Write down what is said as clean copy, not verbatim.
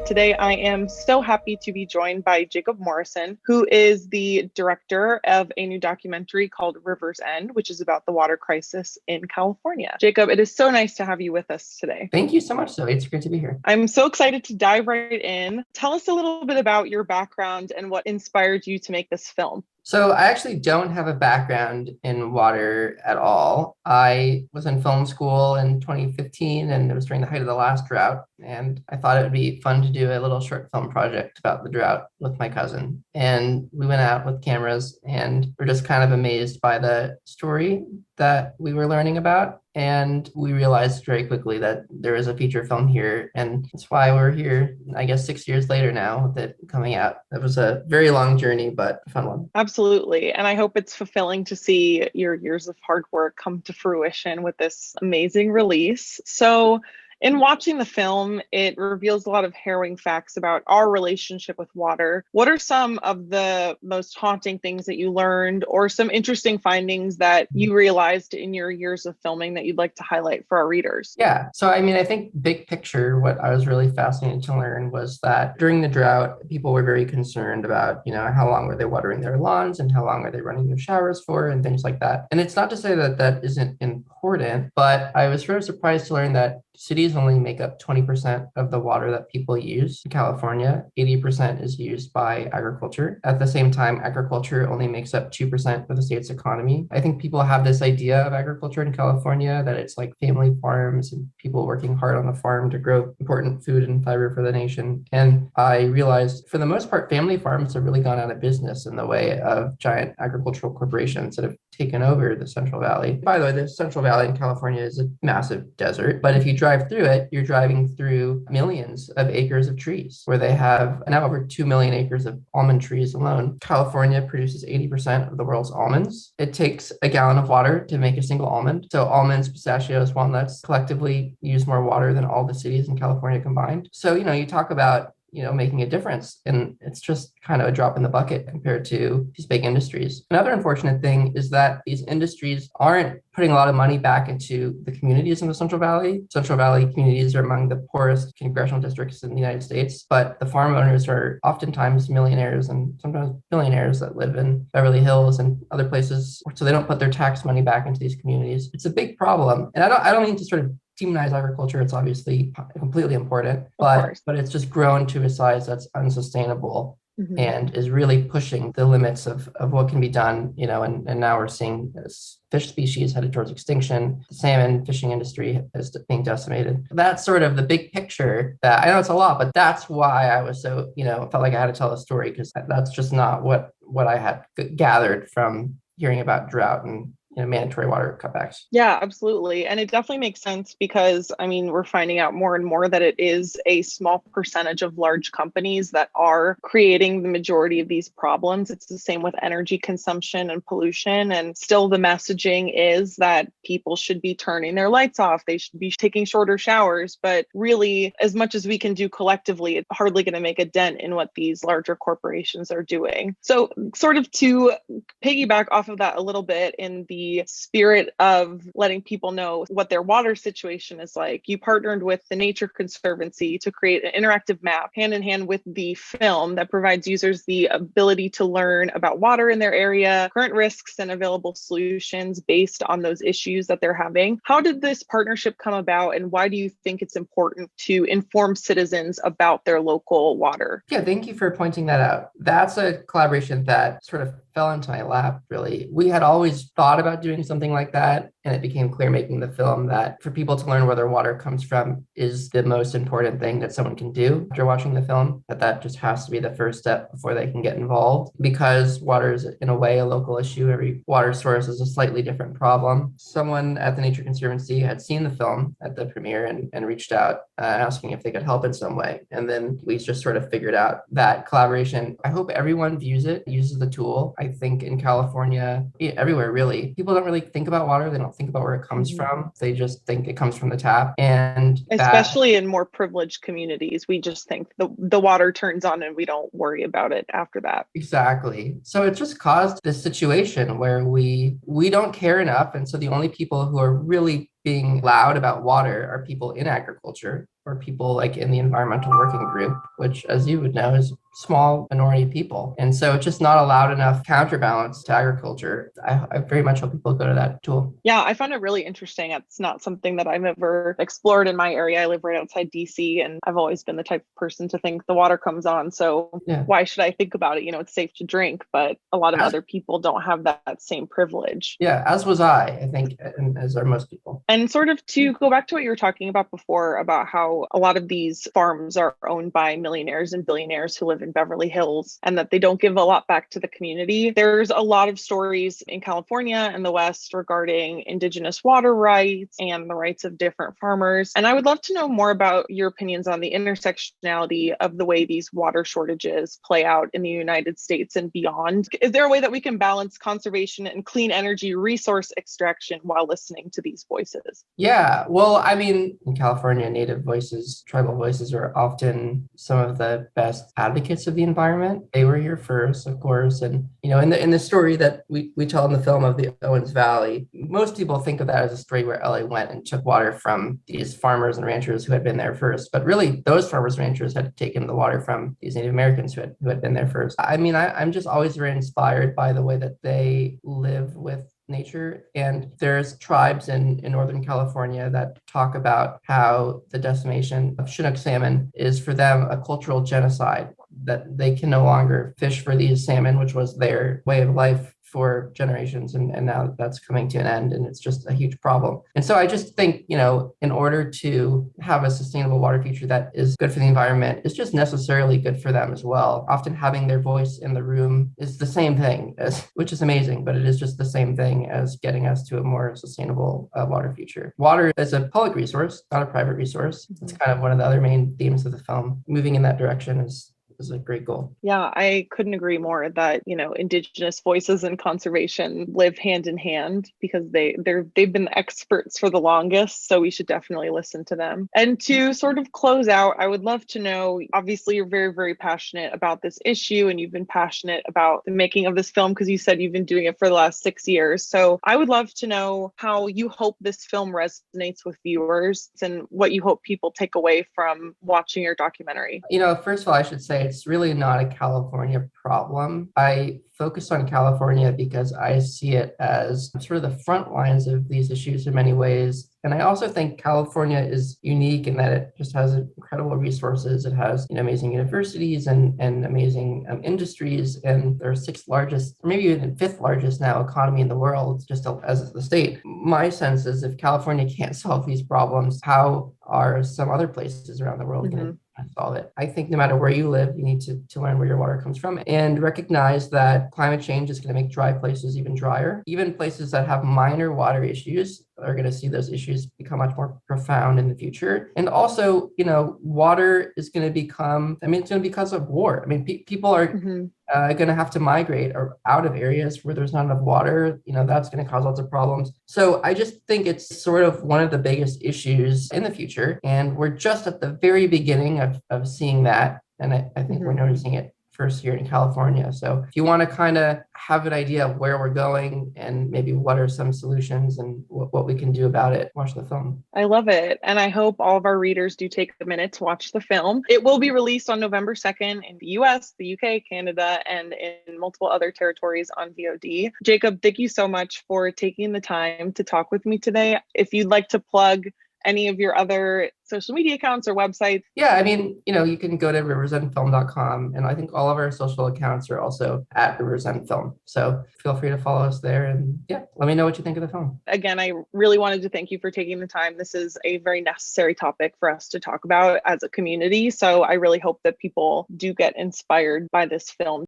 Today, I am so happy to be joined by Jacob Morrison, who is the director of a new documentary called River's End, which is about the water crisis in California. Jacob, it is so nice to have you with us today. Thank you so much, Zoe. It's great to be here. I'm so excited to dive right in. Tell us a little bit about your background and what inspired you to make this film. So I actually don't have a background in water at all. I was in film school in 2015, and it was during the height of the last drought. And I thought it would be fun to do a little short film project about the drought with my cousin. And we went out with cameras and we're just kind of amazed by the story that we were learning about. And we realized very quickly that there is a feature film here. And that's why we're here, I guess, 6 years later now with it coming out. It was a very long journey, but a fun one. Absolutely. And I hope it's fulfilling to see your years of hard work come to fruition with this amazing release. So, in watching the film, it reveals a lot of harrowing facts about our relationship with water. What are some of the most haunting things that you learned, or some interesting findings that you realized in your years of filming that you'd like to highlight for our readers? Yeah. So, I mean, I think big picture, what I was really fascinated to learn was that during the drought, people were very concerned about, how long were they watering their lawns and how long are they running their showers for and things like that. And it's not to say that that isn't important, but I was sort of surprised to learn that cities only make up 20% of the water that people use. In California, 80% is used by agriculture. At the same time, agriculture only makes up 2% of the state's economy. I think people have this idea of agriculture in California that it's like family farms and people working hard on the farm to grow important food and fiber for the nation. And I realized for the most part, family farms have really gone out of business in the way of giant agricultural corporations that have taken over the Central Valley. By the way, the Central Valley in California is a massive desert, but if you drive through it, you're driving through millions of acres of trees where they have now over 2 million acres of almond trees alone. California produces 80% of the world's almonds. It takes a gallon of water to make a single almond. So almonds, pistachios, walnuts collectively use more water than all the cities in California combined. So, you talk about making a difference. And it's just kind of a drop in the bucket compared to these big industries. Another unfortunate thing is that these industries aren't putting a lot of money back into the communities in the Central Valley. Central Valley communities are among the poorest congressional districts in the United States, but the farm owners are oftentimes millionaires and sometimes billionaires that live in Beverly Hills and other places. So they don't put their tax money back into these communities. It's a big problem. And I don't mean to sort of demonize agriculture. It's obviously completely important, but it's just grown to a size that's unsustainable. Mm-hmm. And is really pushing the limits of what can be done, and now we're seeing this fish species headed towards extinction. The salmon fishing industry is being decimated. That's sort of the big picture that I know it's a lot, but that's why I was so, felt like I had to tell a story, because that's just not what I had gathered from hearing about drought and mandatory water cutbacks. Yeah, absolutely. And it definitely makes sense because, we're finding out more and more that it is a small percentage of large companies that are creating the majority of these problems. It's the same with energy consumption and pollution. And still the messaging is that people should be turning their lights off. They should be taking shorter showers. But really, as much as we can do collectively, it's hardly going to make a dent in what these larger corporations are doing. So sort of to piggyback off of that a little bit, in the spirit of letting people know what their water situation is like, you partnered with the Nature Conservancy to create an interactive map hand in hand with the film that provides users the ability to learn about water in their area, current risks, and available solutions based on those issues that they're having. How did this partnership come about, and why do you think it's important to inform citizens about their local water? Yeah, thank you for pointing that out. That's a collaboration that sort of fell into my lap, really. We had always thought about doing something like that, and it became clear making the film that for people to learn where their water comes from is the most important thing that someone can do after watching the film, that just has to be the first step before they can get involved, because water is in a way a local issue. Every water source is a slightly different problem. Someone at the Nature Conservancy had seen the film at the premiere and reached out asking if they could help in some way. And then we just sort of figured out that collaboration. I hope everyone views it, uses the tool. I think in California, everywhere really, people don't really think about water. They don't think about where it comes from. They just think it comes from the tap. And especially in more privileged communities, we just think the water turns on and we don't worry about it after that. Exactly. So it just caused this situation where we don't care enough. And so the only people who are really being loud about water are people in agriculture or people like in the environmental working group, which, as you would know, is small minority people. And so it's just not a loud enough counterbalance to agriculture. I very much hope people go to that tool. Yeah, I found it really interesting. It's not something that I've ever explored in my area. I live right outside DC, and I've always been the type of person to think the water comes on. So why should I think about it? It's safe to drink, but a lot of other people don't have that same privilege. Yeah, as was I think, and as are most people. And sort of to go back to what you were talking about before, about how a lot of these farms are owned by millionaires and billionaires who live in Beverly Hills and that they don't give a lot back to the community. There's a lot of stories in California and the West regarding indigenous water rights and the rights of different farmers. And I would love to know more about your opinions on the intersectionality of the way these water shortages play out in the United States and beyond. Is there a way that we can balance conservation and clean energy resource extraction while listening to these voices? Yeah, well, I mean, in California, Native voices, tribal voices are often some of the best advocates of the environment. They were here first, of course. And, in the story that we tell in the film of the Owens Valley, most people think of that as a story where LA went and took water from these farmers and ranchers who had been there first. But really, those farmers and ranchers had taken the water from these Native Americans who had been there first. I mean, I'm just always very inspired by the way that they live with nature. And there's tribes in Northern California that talk about how the decimation of Chinook salmon is for them a cultural genocide, that they can no longer fish for these salmon, which was their way of life for generations. And now that's coming to an end, and it's just a huge problem. And so I just think, in order to have a sustainable water future that is good for the environment, is just necessarily good for them as well. Often having their voice in the room is the same thing, which is amazing, but it is just the same thing as getting us to a more sustainable water future. Water is a public resource, not a private resource. It's kind of one of the other main themes of the film. Moving in that direction is a great goal. Yeah, I couldn't agree more that, indigenous voices and conservation live hand in hand because they've been the experts for the longest. So we should definitely listen to them. And to sort of close out, I would love to know, obviously you're very, very passionate about this issue and you've been passionate about the making of this film because you said you've been doing it for the last 6 years. So I would love to know how you hope this film resonates with viewers and what you hope people take away from watching your documentary. First of all, I should say it's really not a California problem. I focus on California because I see it as sort of the front lines of these issues in many ways. And I also think California is unique in that it just has incredible resources. It has amazing universities and amazing industries. And they're sixth largest, or maybe even fifth largest now economy in the world, just as the state. My sense is if California can't solve these problems, how are some other places around the world going to solve it? I think no matter where you live, you need to learn where your water comes from and recognize that climate change is going to make dry places even drier. Even places that have minor water issues are going to see those issues become much more profound in the future. And also, water is going to become, it's going to be because of war. People are going to have to migrate or out of areas where there's not enough water. That's going to cause lots of problems. So I just think it's sort of one of the biggest issues in the future. And we're just at the very beginning of seeing that. And I think we're noticing it first here in California. So if you want to kind of have an idea of where we're going and maybe what are some solutions and what we can do about it, watch the film. I love it. And I hope all of our readers do take a minute to watch the film. It will be released on November 2nd in the US, the UK, Canada, and in multiple other territories on VOD. Jacob, thank you so much for taking the time to talk with me today. If you'd like to plug any of your other social media accounts or websites? Yeah, you can go to riversendfilm.com, and I think all of our social accounts are also at riversendfilm. So feel free to follow us there, and let me know what you think of the film. Again, I really wanted to thank you for taking the time. This is a very necessary topic for us to talk about as a community. So I really hope that people do get inspired by this film.